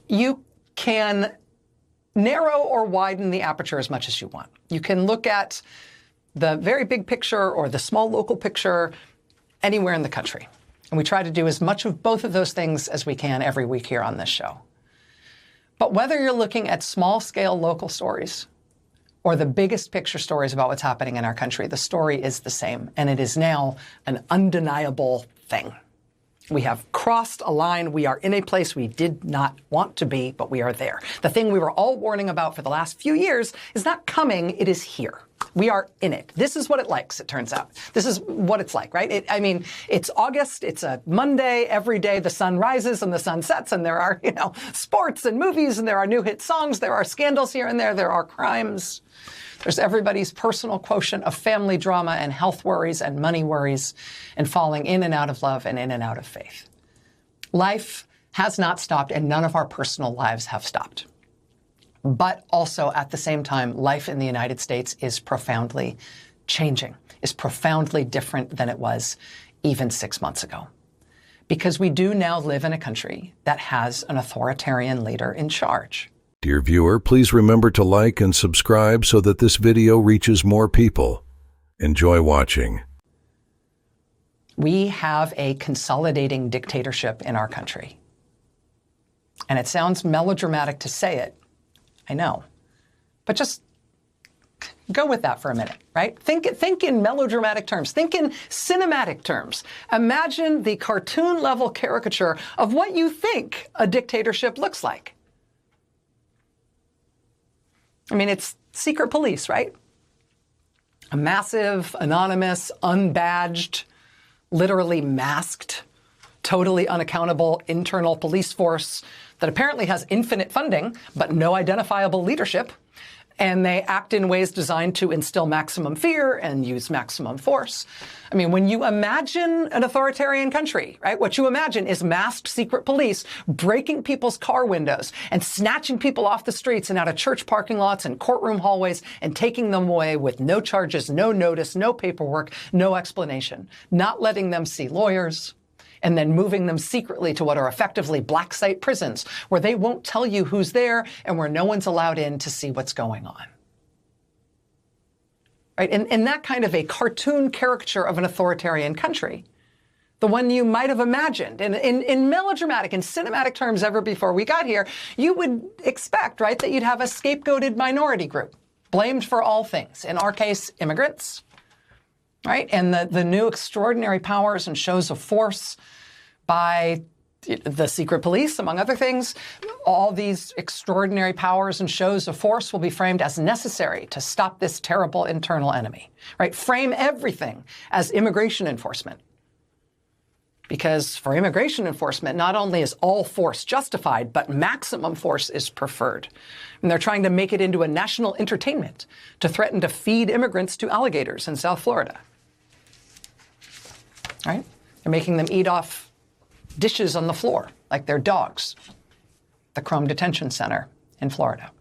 you can narrow or widen the aperture as much as you want. You can look at the very big picture or the small local picture anywhere in the country. And we try to do as much of both of those things as we can every week here on this show. But whether you're looking at small-scale local stories or the biggest picture stories about what's happening in our country, the story is the same. And it is now an undeniable thing. We have crossed a line. We are in a place we did not want to be, but we are there. The thing we were all warning about for the last few years is not coming, it is here. We are in it. This is what it likes, it turns out. This is what it's like, right? It's August, it's a Monday, every day the sun rises and the sun sets, and there are, sports and movies, and there are new hit songs, there are scandals here and there are crimes. There's everybody's personal quotient of family drama and health worries and money worries and falling in and out of love and in and out of faith. Life has not stopped, and none of our personal lives have stopped. But also, at the same time, life in the United States is profoundly changing, is profoundly different than it was even 6 months ago. Because we do now live in a country that has an authoritarian leader in charge. Dear viewer, please remember to like and subscribe so that this video reaches more people. Enjoy watching. We have a consolidating dictatorship in our country. And it sounds melodramatic to say it, I know. But just go with that for a minute, right? Think in melodramatic terms. Think in cinematic terms. Imagine the cartoon-level caricature of what you think a dictatorship looks like. It's secret police, right? A massive, anonymous, unbadged, literally masked, totally unaccountable internal police force that apparently has infinite funding, but no identifiable leadership. And they act in ways designed to instill maximum fear and use maximum force. When you imagine an authoritarian country, right, what you imagine is masked secret police breaking people's car windows and snatching people off the streets and out of church parking lots and courtroom hallways and taking them away with no charges, no notice, no paperwork, no explanation, not letting them see lawyers, and then moving them secretly to what are effectively black site prisons, where they won't tell you who's there and where no one's allowed in to see what's going on. Right? And that kind of a cartoon caricature of an authoritarian country, the one you might have imagined in melodramatic and cinematic terms ever before we got here, you would expect, right, that you'd have a scapegoated minority group blamed for all things. In our case, immigrants, right? And the new extraordinary powers and shows of force by the secret police, among other things. All these extraordinary powers and shows of force will be framed as necessary to stop this terrible internal enemy, right? Frame everything as immigration enforcement. Because for immigration enforcement, not only is all force justified, but maximum force is preferred. And they're trying to make it into a national entertainment to threaten to feed immigrants to alligators in South Florida. Right? They're making them eat off dishes on the floor, like they're dogs. The Chrome Detention Center in Florida.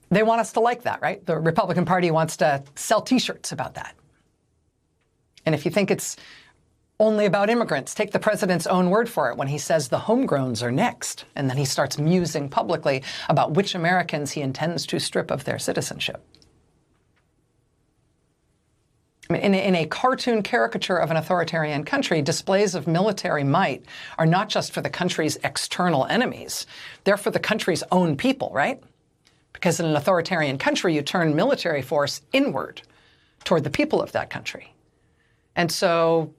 They want us to like that, right? The Republican Party wants to sell T-shirts about that. And if you think it's only about immigrants, take the president's own word for it when he says the homegrowns are next. And then he starts musing publicly about which Americans he intends to strip of their citizenship. In a cartoon caricature of an authoritarian country, displays of military might are not just for the country's external enemies. They're for the country's own people, right? Because in an authoritarian country, you turn military force inward toward the people of that country. And so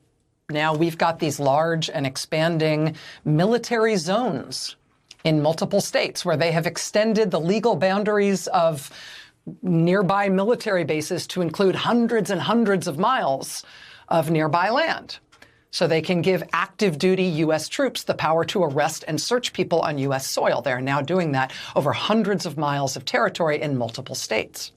now we've got these large and expanding military zones in multiple states where they have extended the legal boundaries of nearby military bases to include hundreds and hundreds of miles of nearby land. So they can give active duty U.S. troops the power to arrest and search people on U.S. soil. They're now doing that over hundreds of miles of territory in multiple states.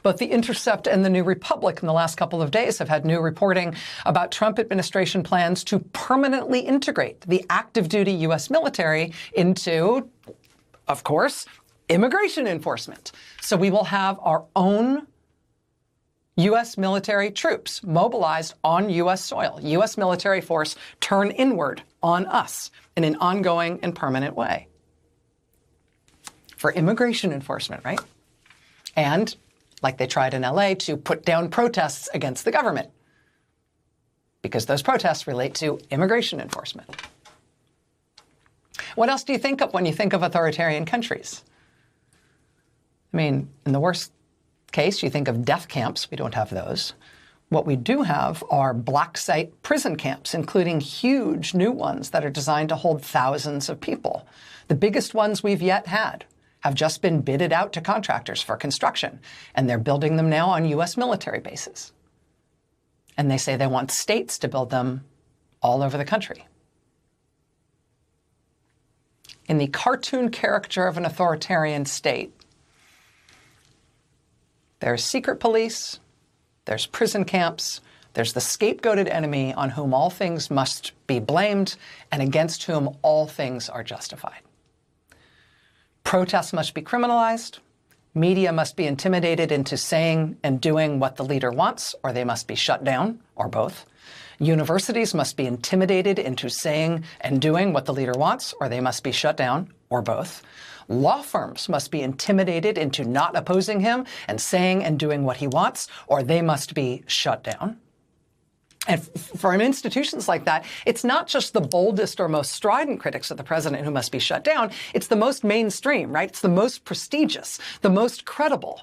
Both The Intercept and the New Republic in the last couple of days have had new reporting about Trump administration plans to permanently integrate the active duty U.S. military into, of course, immigration enforcement. So we will have our own U.S. military troops mobilized on U.S. soil. U.S. military force turn inward on us in an ongoing and permanent way. For immigration enforcement, right? And, like they tried in LA, to put down protests against the government, because those protests relate to immigration enforcement. What else do you think of when you think of authoritarian countries? I mean, in the worst case, you think of death camps. We don't have those. What we do have are black site prison camps, including huge new ones that are designed to hold thousands of people. The biggest ones we've yet had have just been bidded out to contractors for construction, and they're building them now on U.S. military bases. And they say they want states to build them all over the country. In the cartoon caricature of an authoritarian state, there's secret police, there's prison camps, there's the scapegoated enemy on whom all things must be blamed and against whom all things are justified. Protests must be criminalized. Media must be intimidated into saying and doing what the leader wants, or they must be shut down, or both. Universities must be intimidated into saying and doing what the leader wants, or they must be shut down, or both. Law firms must be intimidated into not opposing him and saying and doing what he wants, or they must be shut down. And for institutions like that, it's not just the boldest or most strident critics of the president who must be shut down. It's the most mainstream, right? It's the most prestigious, the most credible,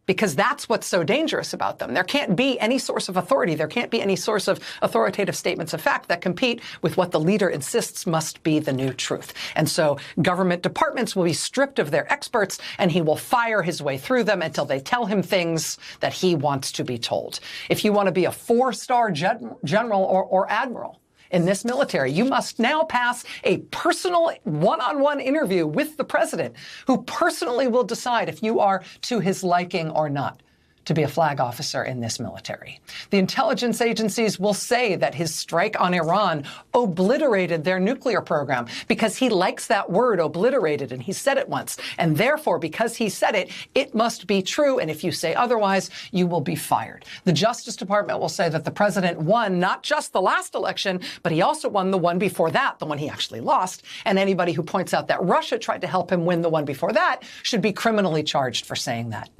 because that's what's so dangerous about them. There can't be any source of authority. There can't be any source of authoritative statements of fact that compete with what the leader insists must be the new truth. And so government departments will be stripped of their experts, and he will fire his way through them until they tell him things that he wants to be told. If you want to be a 4-star general or admiral in this military, you must now pass a personal one-on-one interview with the president, who personally will decide if you are to his liking or not to be a flag officer in this military. The intelligence agencies will say that his strike on Iran obliterated their nuclear program because he likes that word, obliterated, and he said it once. And therefore, because he said it, it must be true. And if you say otherwise, you will be fired. The Justice Department will say that the president won not just the last election, but he also won the one before that, the one he actually lost. And anybody who points out that Russia tried to help him win the one before that should be criminally charged for saying that,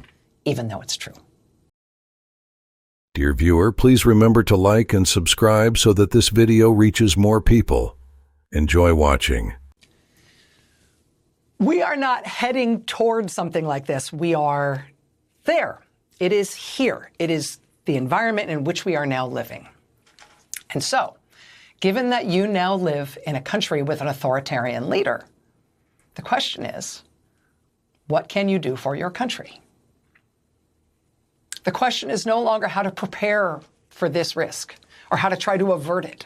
even though it's true. Dear viewer, please remember to like and subscribe so that this video reaches more people. Enjoy watching. We are not heading toward something like this. We are there. It is here. It is the environment in which we are now living. And so, given that you now live in a country with an authoritarian leader, the question is, what can you do for your country? The question is no longer how to prepare for this risk or how to try to avert it,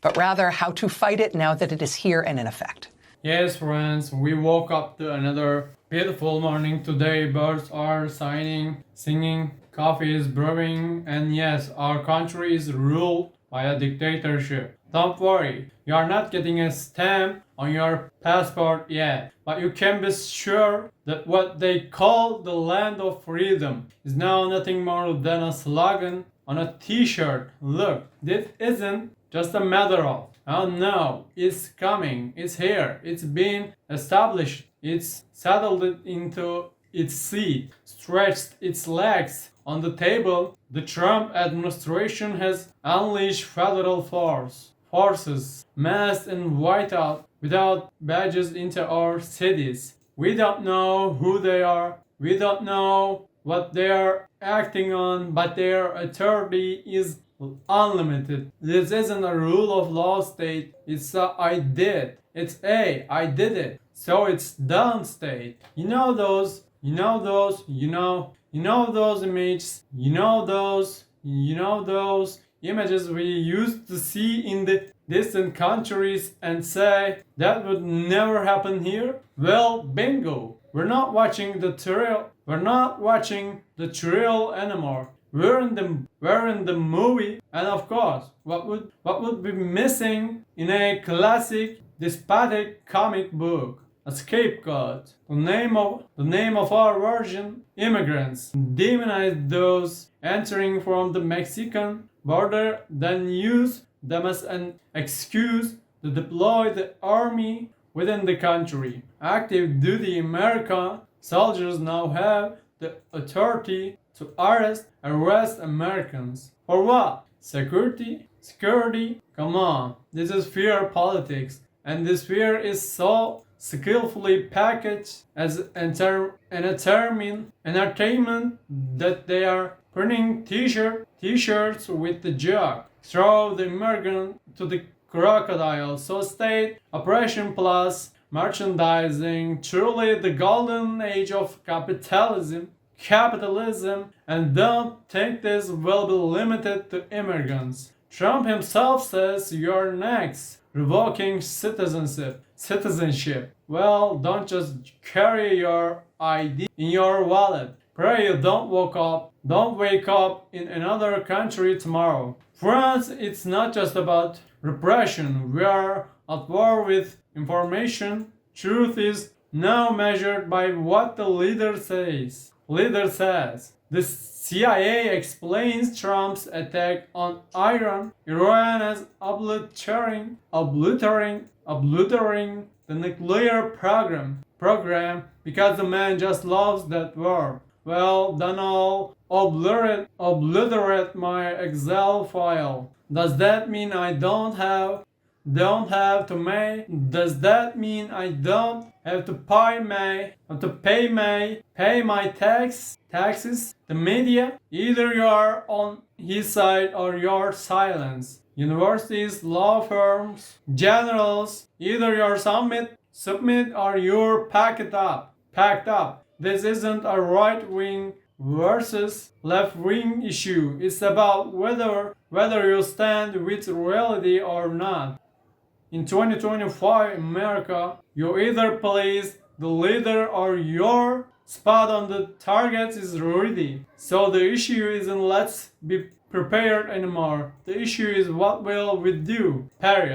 but rather how to fight it now that it is here and in effect. Yes, friends, we woke up to another beautiful morning today. Birds are singing, coffee is brewing, and yes, our country is ruled by a dictatorship. Don't worry, you are not getting a stamp on your passport yet, but you can be sure that what they call the land of freedom is now nothing more than a slogan on a t-shirt. Look, this isn't just a matter of, oh no, it's coming, it's here, it's been established, it's settled into its seat, stretched its legs on the table. The Trump administration has unleashed federal forces, masked and white out without badges into our cities. We don't know who they are. We don't know what they are acting on, but their authority is unlimited. This isn't a rule of law state. It's a I did. It's a I did it. So it's done state. You know those images, those images we used to see in the distant countries and say that would never happen here? Well, bingo. We're not watching the thrill. We're not watching the thrill anymore. We're in the movie, and of course, what would be missing in a classic despotic comic book? A scapegoat. The name of our version, immigrants. Demonize those entering from the Mexican border, then use them as an excuse to deploy the army within the country. Active duty American soldiers now have the authority to arrest Americans. For what? Security? Security? Come on, this is fear politics, and this fear is so skillfully packaged as entertainment that they are printing t-shirts with the joke. Throw the immigrant to the crocodile. So state operation plus merchandising, truly the golden age of capitalism, and don't think this will be limited to immigrants. Trump himself says you're next, revoking citizenship. Well, don't just carry your ID in your wallet. Pray you don't wake up in another country tomorrow. France, it's not just about repression. We are at war with information. Truth is now measured by what the leader says. The CIA explains Trump's attack on Iran as obliterating the nuclear program because the man just loves that word. Well, then I'll obliterate my Excel file. Does that mean I don't have to pay? Does that mean I don't have to pay my taxes? The media, either you're on his side or you're silence. Universities, law firms, generals, either you're submit or you're packed up. This isn't a right-wing versus left-wing issue. It's about whether you stand with reality or not. In 2025 America, you either please the leader or your spot on the target is ready. So the issue isn't let's be prepared anymore. The issue is what will we do, period.